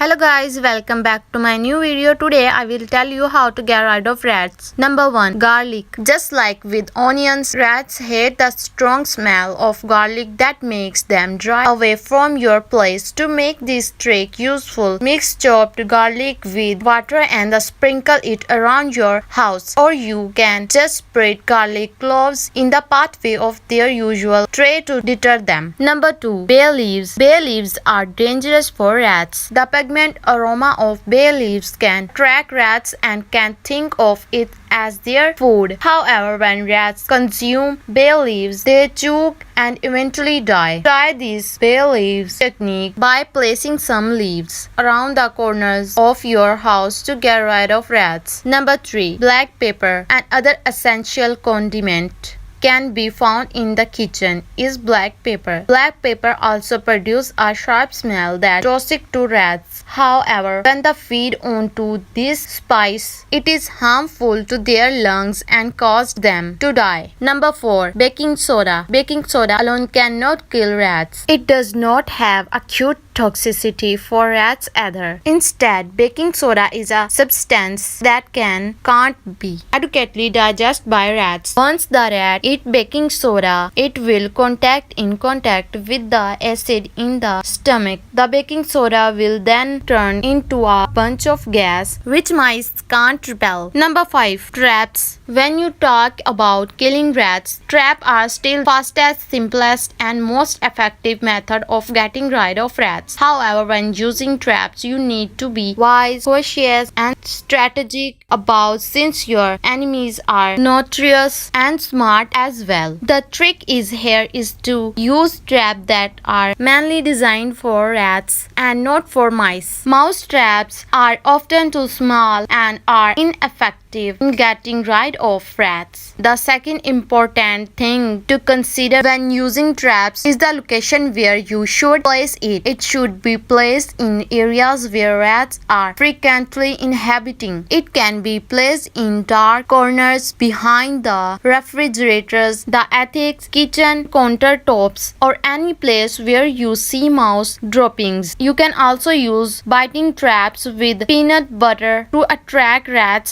Hello guys, welcome back to my new video. Today I will tell you how to get rid of rats. Number 1. Garlic. Just like with onions, rats hate the strong smell of garlic that makes them drive away from your place. To make this trick useful, mix chopped garlic with water and sprinkle it around your house, or you can just spread garlic cloves in the pathway of their usual tray to deter them. Number 2. Bay leaves. Bay leaves are dangerous for rats. The pungent aroma of bay leaves can attract rats and can think of it as their food. However, when rats consume bay leaves, they choke and eventually die. Try this bay leaves technique by placing some leaves around the corners of your house to get rid of rats. Number 3. Black pepper. Another essential condiment can be found in the kitchen is black pepper. Black pepper also produces a sharp smell that is toxic to rats. However, when they feed onto this spice, it is harmful to their lungs and cause them to die. Number 4. Baking soda. Baking soda alone cannot kill rats. It does not have acute toxicity for rats either. Instead, baking soda is a substance that can't be adequately digested by rats. Once the rat eats baking soda, it will in contact with the acid in the stomach. The baking soda will then turn into a bunch of gas which mice can't repel. Number 5. Traps. When you talk about killing rats, traps are still fastest, simplest and most effective method of getting rid of rats. However, when using traps, you need to be wise, cautious and strategic about, since your enemies are notorious and smart as well. The trick here is to use traps that are mainly designed for rats and not for mice. Mouse traps are often too small and are ineffective in getting rid of rats. The second important thing to consider when using traps is the location where you should place it. It should be placed in areas where rats are frequently inhabiting. It can be placed in dark corners, behind the refrigerators, the attics, kitchen countertops, or any place where you see mouse droppings. You can also use biting traps with peanut butter to attract rats